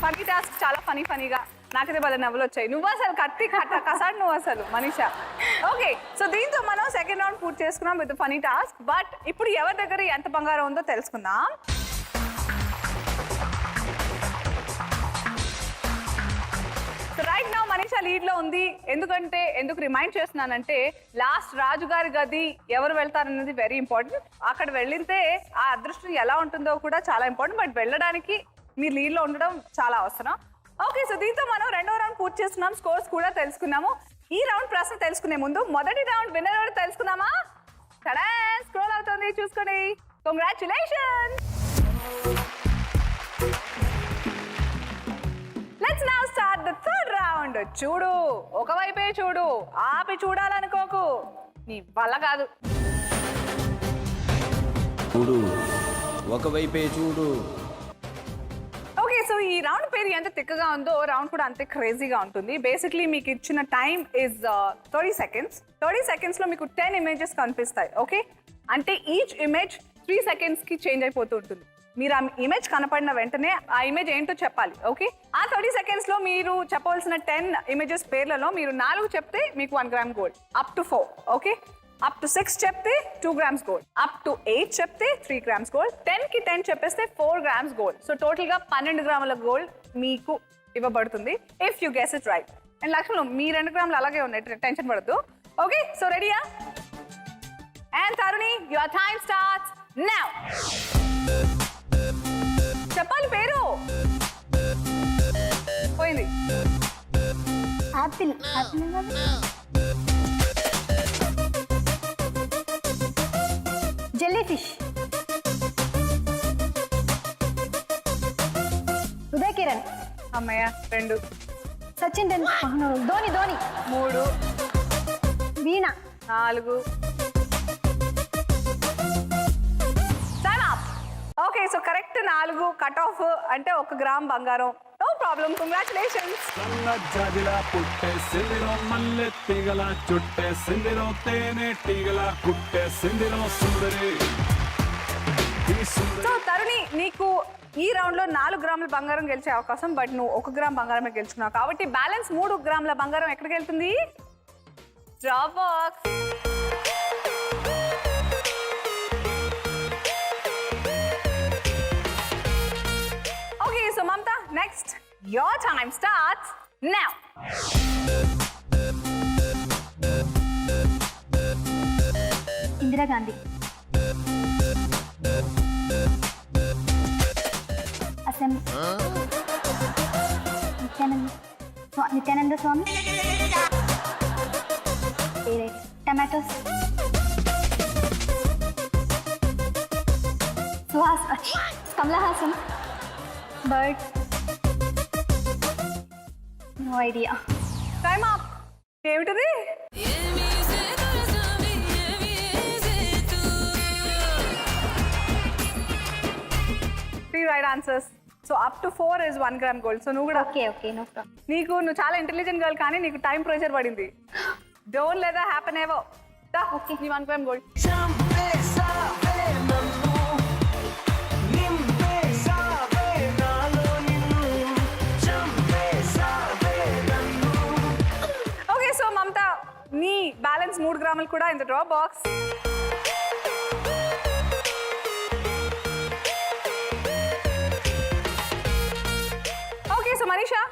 Funny task, చాలా ఫనీగా. నాకైతే భలే నవ్వులు వచ్చాయి. నువ్వు అసలు కత్తి కసాడు నువ్వు అసలు మనీషా. ఓకే, సో దీంతో మనం సెకండ్ రౌండ్ పూర్తి చేసుకున్నాం విత్ ఫనీ టాస్క్. బట్ ఇప్పుడు ఎవరి దగ్గర ఎంత బంగారం ఉందో తెలుసుకుందాం. రైట్ నౌ మనీషా లీడ్ లో ఉంది. ఎందుకు రిమైండ్ చేస్తున్నానంటే లాస్ట్ రాజుగారి గది ఎవరు వెళ్తారన్నది వెరీ ఇంపార్టెంట్. అక్కడ వెళ్ళితే ఆ అదృష్టం ఎలా ఉంటుందో కూడా చాలా ఇంపార్టెంట్. బట్ వెళ్ళడానికి మీరు లీడ్ లో ఉండడం చాలా అవసరం. ఓకే, సో దీంతో మనం రెండో రౌండ్ పూర్తి చేస్తున్నాం. స్కోర్స్ కూడా తెలుసుకున్నాము. ఈ రౌండ్ ప్రశ్న తెలుసుకునే ముందు మొదటి రౌండ్ విన్నర్ ఎవరు తెలుసుకుందామా? స్క్రోల్ అవుతుంది, చూసుకోండి. Congratulations. Let's now start the third round. చూడు, ఒకవైపే చూడు, ఆపి చూడాలనుకోకు, నీ వల్ల కాదు. చూడు, ఒకవైపే చూడు. ఓకే, సో ఈ రౌండ్ పేరు ఎంత తిక్కగా ఉందో రౌండ్ కూడా అంతే క్రేజీగా ఉంటుంది. బేసిక్లీ మీకు ఇచ్చిన టైం ఇస్ 30 seconds. 30 seconds లో మీకు 10 ఇమేజెస్ కనిపిస్తాయి. ఓకే, అంటే ఈచ్ ఇమేజ్ 3 seconds కి చేంజ్ అయిపోతూ ఉంటుంది. మీరు ఆ ఇమేజ్ కనపడిన వెంటనే ఆ ఇమేజ్ ఏంటో చెప్పాలి. ఓకే, ఆ 30 seconds లో మీరు చెప్పవలసిన 10 ఇమేజెస్ పేర్లలో మీరు 4 చెప్తే మీకు 1 gram gold, up to 4. Okay, up to 6 చెప్తే 2 grams గోల్డ్, అప్ టు 8 చెప్తే 3 grams గోల్డ్, 10 కి 10 చెప్పేస్తే 4 grams గోల్డ్. సో టోటల్ గా 12 గ్రాముల గోల్డ్ మీకు ఇవ్వబడుతుంది if you guess it right. And Laxman, మీ 2 గ్రాములు అలాగే ఉన్నాయి, టెన్షన్ పడద్దు. ఓకే, సో రెడీయా? And Taruni, your time starts now. చెప్పాలి పేరు. పోయింది. Apple. Jellyfish. Uday Kiran. అమ్మయ్య 2. Sachin Tendulkar. Dhoni. 3. Veena. 4. Time up. Okay, so correct 4 cut off అంటే 1 గ్రామ్ బంగారం. No problem, congratulations. జాజిలా పుట్టే సిందిరో మల్లె తీగల చుట్టే సిందిరో తేనె తీగల కుట్టే సిందిరో సుందరి. సో తరుణి, నీకు ఈ రౌండ్ లో 4 గ్రాముల బంగారం గెలిచే అవకాశం. బట్ నువ్వు 1 గ్రామ్ బంగారమే గెలుచుకున్నావు కాబట్టి బ్యాలెన్స్ 3 గ్రాముల బంగారం ఎక్కడికి వెళ్తుంది? Drop box. Okay, so Mamata, next your time starts now. Indira Gandhi. Assembly. Nityananda Swamy. Tomatoes. Kamala Haasan. Bird. No idea. Time up. ఏమిటది? ఏమీ చేతులసామి ఏమీ చేతు 3 right answers. So up to 4 is 1 gram gold. So నువ్వు కూడా ఓకే, నో ప్రాబ్లం. నువ్వు చాలా intelligent girl కానీ నీకు టైం ప్రెషర్ పడింది. Don't let that happen ever. Okay, నీ 1 గ్రామ్ గోల్డ్. ఓకే, సో మమత, నీ బ్యాలెన్స్ 3 గ్రాములు కూడా in the draw box. Okay, so Manisha,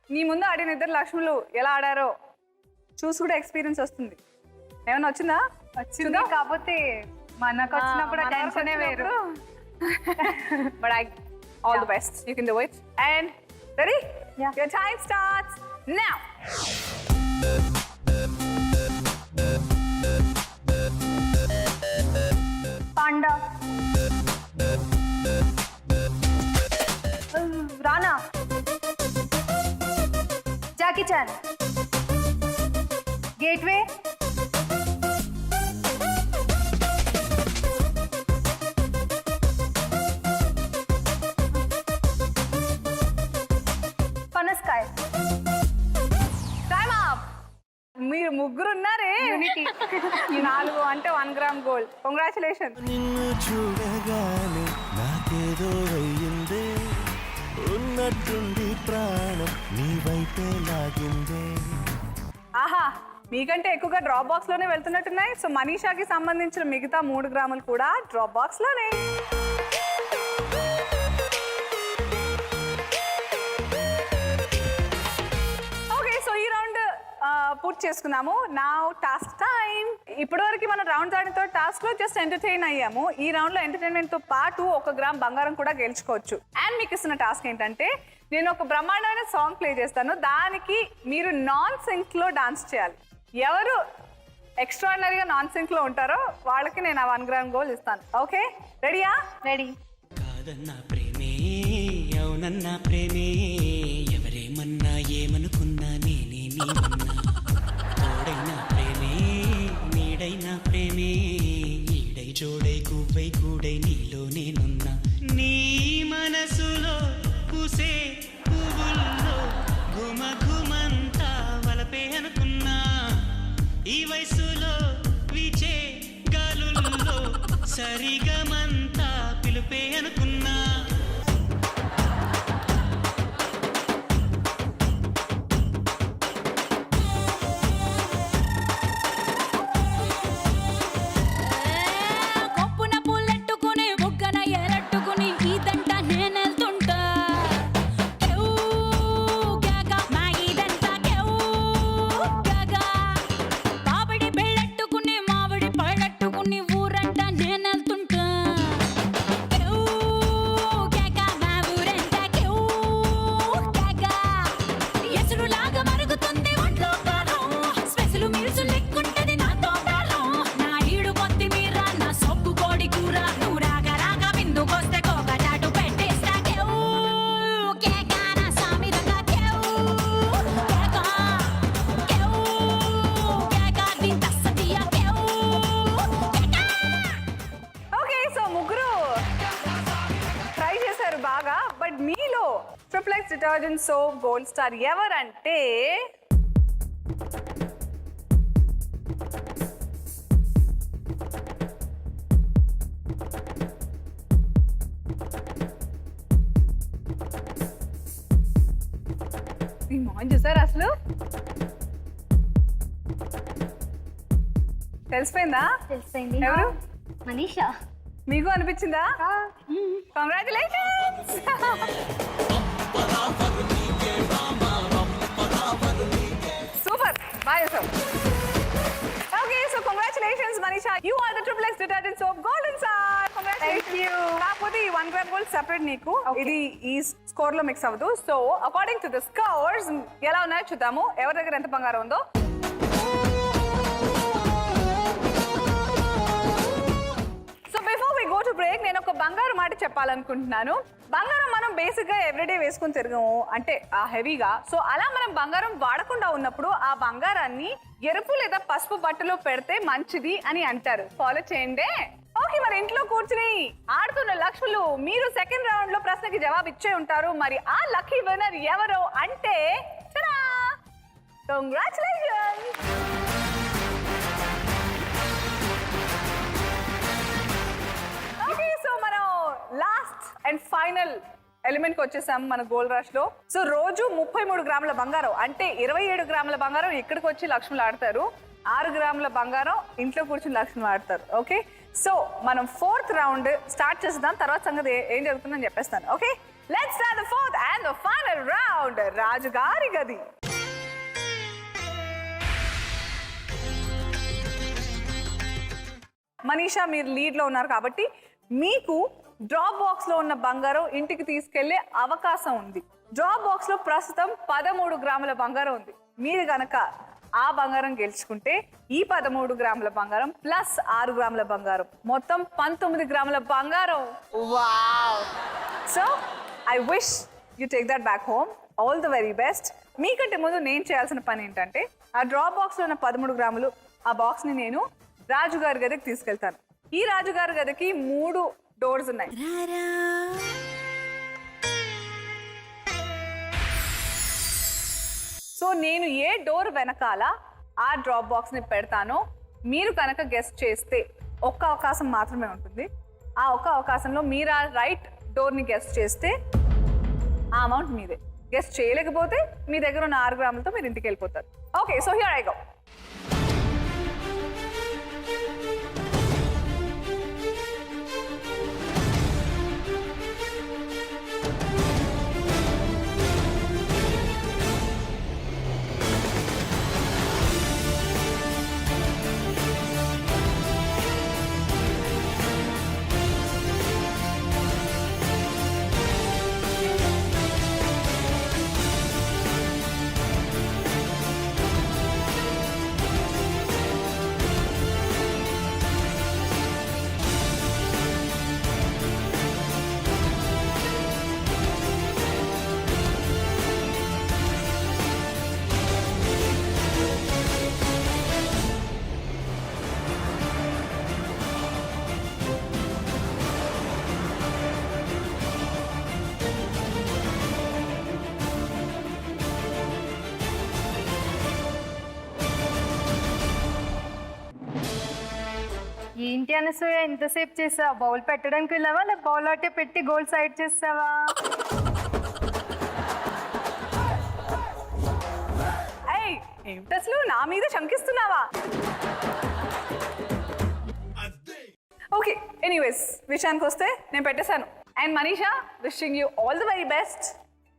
నీ ముందు ఆడిన 2 లక్ష్ములు ఎలా ఆడారో చూసి కూడా ఎక్స్పీరియన్స్ వస్తుంది. ఏమైనా వచ్చిందా? వచ్చింది కాకపోతే మనకు వచ్చినప్పుడు టెన్షనే వేరు. But I all the best, you can do it. And ready? Yeah. Your time starts now. Panda, Rana, Jackie Chan, gateway, పనస్కాయ్. Time up. మీరు ముగ్గురు ఉన్నారే. యూనిటీ. 4 అంటే 1 గ్రామ్ గోల్డ్. కంగ్రాచులేషన్. నిన్ను చూడగానే నాకేదో అయ్యిందే, ఉన్నట్టుండి ప్రాణం నీ వైపే లాగిందే. ఆహా, మీకంటే ఎక్కువగా డ్రాప్ బాక్స్ లోనే వెళ్తున్నట్టున్నాయి. సో మనీషాకి సంబంధించిన మిగతా 3 గ్రాములు కూడా డ్రాప్ బాక్స్ లోనే. ఓకే, సో ఈ రౌండ్ పూర్తి చేసుకున్నాము. నా టాస్క్ టైం. ఇప్పటివరకు మన రౌండ్ ఆడితో టాస్క్ లో జస్ట్ ఎంటర్టైన్ అయ్యాము. ఈ రౌండ్ లో ఎంటర్టైన్మెంట్ తో పాటు 1 గ్రామ్ బంగారం కూడా గెలుచుకోవచ్చు. అండ్ మీకు ఇస్తున్న టాస్క్ ఏంటంటే, నేను ఒక బ్రహ్మాండమైన సాంగ్ ప్లే చేస్తాను, దానికి మీరు నాన్ సింక్ లో డాన్స్ చేయాలి. ఎవరు ఎక్స్ట్రాడినరీగా నాన్ సింక్ లో ఉంటారో వాళ్ళకి నేను ఆ 1 గ్రామ్ గోల్డ్ ఇస్తాను. ఓకే, రెడీయా? రెడీ. కాదన్నా ప్రేమే, అవునన్నా ప్రేమే, ఎవరేమన్నా ఏమనుకున్నా నేనే నీవన్నా. తోడైనా ప్రేమే, నీడైనా ప్రేమే, ఈడై జోడై గువ్వై కూడై నీలో నేనున్నా. నీ మనసులో పూసే పువ్వుల్లో ఘుమ ఘుమంతా వలపే అనుకున్నా. ఈ వయసులో వీచే గాలుల్లో సరిగమంతా పిలుపే అనుకున్నా. కొప్పున పుల్లెట్టుకుని బుగ్గన ఎరట్టుకుని ఈదంట నేనెళ్తుంటా. కేవ్ కేక మా ఈదంట కేవ్ కేక. మామిడి బెళ్ళట్టుకుని మామిడి పళ్ళట్టుకుని ఊరంట నేనెళ్తుంటా. కేవ్ కేక మా ఊరంట కేవ్ కేక. ఎసురులాగా మరుగుతుంది ఒంట్లో కారం, స్పెషల్ మీల్స్ లెక్కుంటది నాతో కారం. నా ఈడు కొత్తిమీర, నా సొక్కు కోడి కూర, నువ్వు రాగా రాగా బిందుకొస్తే కోక చాటు పెట్టేస్తా. కేవ్ కేక నా సామిరంగా కేవ్ కేక. కేవ్ కేక దింతస్తదియ కేవ్ కేక. ఓకే, సో ముగ్గురు ట్రై చేశారు బాగా. బట్ మీలో triplex detergent soap gold star ఎవరంటే మీ మోహన్ చూసారు అసలు? తెలిసిపోయిందా? తెలిసింది. ఎవరు? మనీషా. మీకు అనిపించిందా? కంగ్రాచులేషన్స్. సూపర్, బాగా చేసావు. Okay, so congratulations Manisha, you are the triplex detergent soap golden star. Congratulations. కాకపోతే ఈ 1 గ్రామ్ గోల్డ్ సెపరేట్ నీకు, ఇది ఈ స్కోర్ లో మిక్స్ అవ్వదు. So according to the scores ఎలా ఉన్నాయో చూద్దాము, ఎవరి దగ్గర ఎంత బంగారం ఉందో. So before we go to break, నేను ఒక బంగారం మాట చెప్పాలనుకుంటున్నాను. బంగారం మనం బేసిక్ గా ఎవ్రీడే వేసుకుని తిరగము, అంటే ఆ హెవీగా. సో అలా మనం బంగారం వాడకుండా ఉన్నప్పుడు ఆ బంగారాన్ని ఎరుపు లేదా పసుపు బట్టలో పెడితే మంచిది అని అంటారు. ఫాలో చేయండి. ఓకే, మరి ఇంట్లో కూర్చుని ఆడుతున్న లక్ష్ములు, మీరు సెకండ్ రౌండ్ లో ప్రశ్నకి జవాబు ఇచ్చే ఉంటారు. మరి ఆ లక్కీ విన్నర్ ఎవరో అంటే కంగ్రాచులేషన్స్. ఓకే, సో మనం లాస్ట్ అండ్ ఫైనల్ ఎలిమెంట్ కి వచ్చేసాం మన గోల్డ్ రష్ లో. సో రోజు 33 గ్రాముల బంగారం అంటే 27 గ్రాముల బంగారం ఇక్కడికి వచ్చి లక్ష్ములు ఆడతారు. 6 గ్రాముల బంగారం ఇంట్లో కూర్చుని లక్ష్ములు ఆడతారు. ఓకే, సో మనం 4th రౌండ్ స్టార్ట్ చేద్దాం. తర్వాత సంగతి ఏం జరుగుతుందని చెప్పేస్తాను. Okay, let's start the 4th and the final round. రాజుగారి గది. మనీషా మీరు లీడ్లో ఉన్నారు కాబట్టి మీకు డ్రాప్ బాక్స్లో ఉన్న బంగారం ఇంటికి తీసుకెళ్లే అవకాశం ఉంది. డ్రాప్ బాక్స్లో ప్రస్తుతం 13 గ్రాముల బంగారం ఉంది. మీరు గనక ఆ బంగారం గెలుచుకుంటే ఈ 13 గ్రాముల బంగారం ప్లస్ 6 గ్రాముల బంగారం మొత్తం 19 గ్రాముల బంగారం. Wow! So I wish you take that back home. All the very best. మీకంటే ముందు నేను చేయాల్సిన పని ఏంటంటే ఆ డ్రాప్ బాక్స్లో ఉన్న 13 గ్రాములు ఆ బాక్స్ని నేను రాజుగారి గదికి తీసుకెళ్తాను. ఈ రాజుగారి గదికి 3 డోర్స్ ఉన్నాయి. సో నేను ఏ డోర్ వెనకాల ఆ డ్రాప్ బాక్స్ని పెడతానో మీరు కనుక గెస్ట్ చేస్తే ఒక్క అవకాశం మాత్రమే ఉంటుంది. ఆ ఒక్క అవకాశంలో మీరు ఆ రైట్ డోర్ని గెస్ట్ చేస్తే ఆ అమౌంట్ మీదే. గెస్ట్ చేయలేకపోతే మీ దగ్గర ఉన్న 6 గ్రాములతో మీరు ఇంటికి వెళ్ళిపోతారు. Okay, so here I go. ఏంటి అనసూయ ఇంతసేపు చేసావా? బౌల్ పెట్టడానికి వెళ్ళావా లేదా బౌల్ అట్టే పెట్టి గోల్ సైడ్ చేసావా? ఏమిటి అసలు నా మీద శంకిస్తున్నావా? ఓకే, ఎనీవేస్ విషయానికి వస్తే నేను పెట్టేశాను. And Manisha, wishing you all the very best.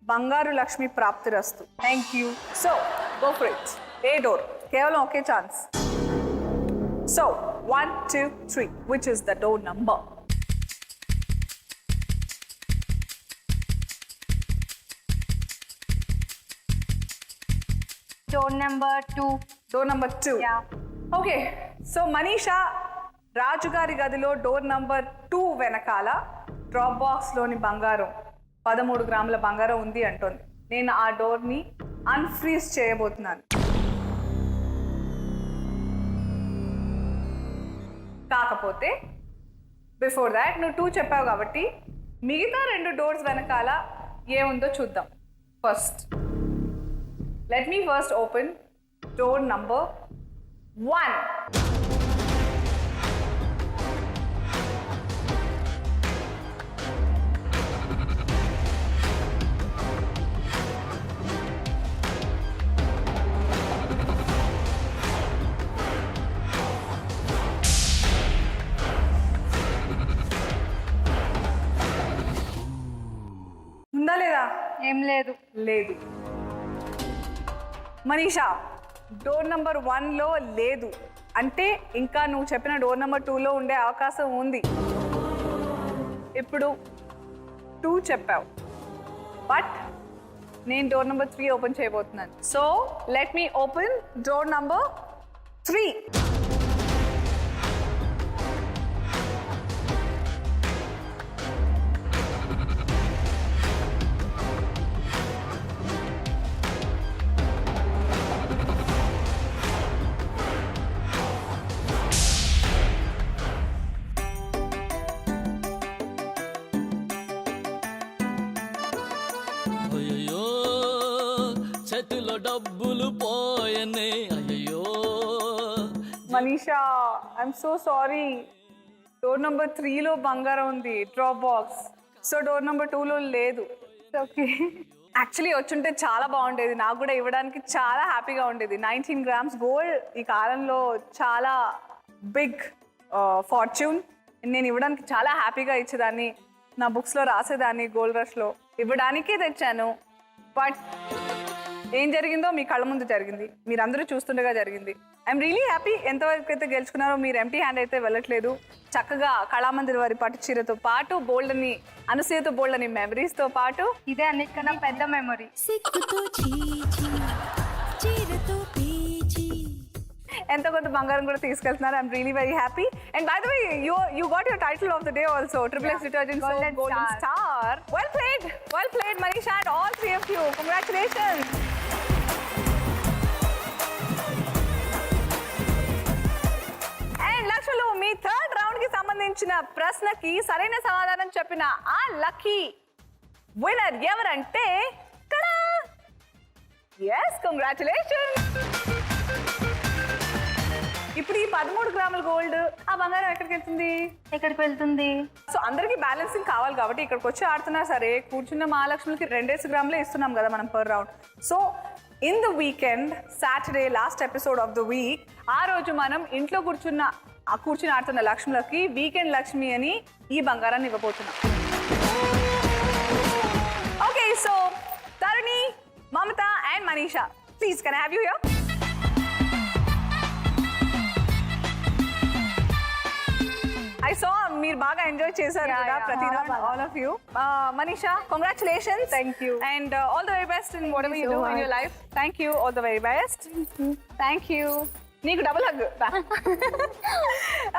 బంగారు లక్ష్మి ప్రాప్తిరస్తు. Thank you. So go for it. A door? కేవలం ఒకే ఛాన్స్. సో 1, 2, 3. Which is the door number? Door number 2. Door number 2. Yeah. Okay. So Manisha రాజుగారి గదిలో డోర్ నంబర్ 2 వెనకాల డ్రాప్ బాక్స్లోని బంగారం 13 గ్రాముల బంగారం ఉంది అంటోంది. నేను ఆ డోర్ని అన్ఫ్రీజ్ చేయబోతున్నాను. కాకపోతే బిఫోర్ దాట్ నువ్వు 2 చెప్పావు కాబట్టి మిగతా 2 డోర్స్ వెనకాల ఏముందో చూద్దాం. First let me first open door number 1. ఉందా లేదా? ఏం లేదు. లేదు. మనీషా, డోర్ నంబర్ 1లో లేదు అంటే ఇంకా నువ్వు చెప్పిన డోర్ నంబర్ 2లో ఉండే అవకాశం ఉంది. ఇప్పుడు 2 చెప్పావు, బట్ నేను డోర్ నంబర్ 3 ఓపెన్ చేయబోతున్నాను. So let me open door number 3. అయ్యో చేతిలో డబ్బులు పోయనే అయ్యో. Manisha, I'm so sorry. Door number 3లో బంగారం ఉంది, drop box. So door number 2లో లేదు. ఓకే, యాక్చువల్లీ వచ్చుంటే చాలా బాగుండేది. నాకు కూడా ఇవ్వడానికి చాలా హ్యాపీగా ఉండేది. 19 గ్రామ్స్ గోల్డ్ ఈ కాలంలో చాలా బిగ్ ఫార్చ్యూన్. నేను ఇవ్వడానికి చాలా హ్యాపీగా ఇచ్చేదాన్ని, నా బుక్స్లో రాసేదాన్ని, గోల్డ్ రష్లో ఇవ్వడానికే తెచ్చాను. బట్ ఏం జరిగిందో మీ కళ్ళ ముందు జరిగింది, మీరందరూ చూస్తుండగా జరిగింది. I'm really happy. ఎంతవరకు అయితే గెలుచుకున్నారో, మీరు ఎంటీ హ్యాండ్ అయితే వెళ్ళట్లేదు. చక్కగా కళామందిర్ వారి పట్టు చీరతో పాటు బోల్డ్ని అనసూయతో బోల్డ్ని మెమరీస్తో పాటు ఇదే అన్నిటికన్నా పెద్ద మెమరీ. సిగ్గుతో చీచి చీరతో పీచి ఎంతో కొంత బంగారం కూడా తీసుకెళ్తున్నారు. I'm really very happy. And by the way you got your title of the day also, XXX detergent soap golden star. Well played Manisha and all three of you. Congratulations. And లక్షలు, మీ third round కి సంబంధించిన ప్రశ్నకి సరైన సమాధానం చెప్పిన ఆ lucky winner ఎవరంటే yes, congratulations. ఇప్పుడు ఈ 13 గ్రాముల గోల్డ్, ఆ బంగారం ఎక్కడికి వెళ్తుంది? సో అందరికి బ్యాలెన్సింగ్ కావాలి కాబట్టి ఇక్కడికి వచ్చి ఆడుతున్నా సరే, కూర్చున్న మహాలక్ష్మికి 2 గ్రాములే ఇస్తున్నాం కదా మనం per round. So in the weekend, Saturday last episode of the week, ఆ రోజు మనం ఇంట్లో కూర్చుని ఆడుతున్న లక్ష్ములకి వీకెండ్ లక్ష్మి అని ఈ బంగారాన్ని ఇవ్వబోతున్నాం. Okay, so Taruni, Mamata and Manisha, please can I have you here? I saw మీరు బాగా ఎంజాయ్ చేశారు కదా ప్రతి round, all of you. Manisha, congratulations. Thank you. And all the very best in whatever you do in your life. Thank you, all the very best. Thank you. నీకు double hug.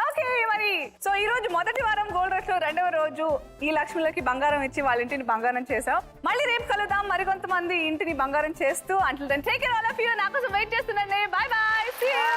Okay, మరి so ఈ రోజు మొదటి వారం gold rush లో 2వ రోజు ఈ లక్ష్ములకి బంగారం ఇచ్చి వాళ్ళ ఇంటిని బంగారం చేసాం. మళ్ళీ రేపు కలుద్దాం మరికొంతమంది ఇంటిని బంగారం చేస్తూ. Until then take care all of you. నా కోసం వెయిట్ చేస్తుండండి. Bye bye. See you.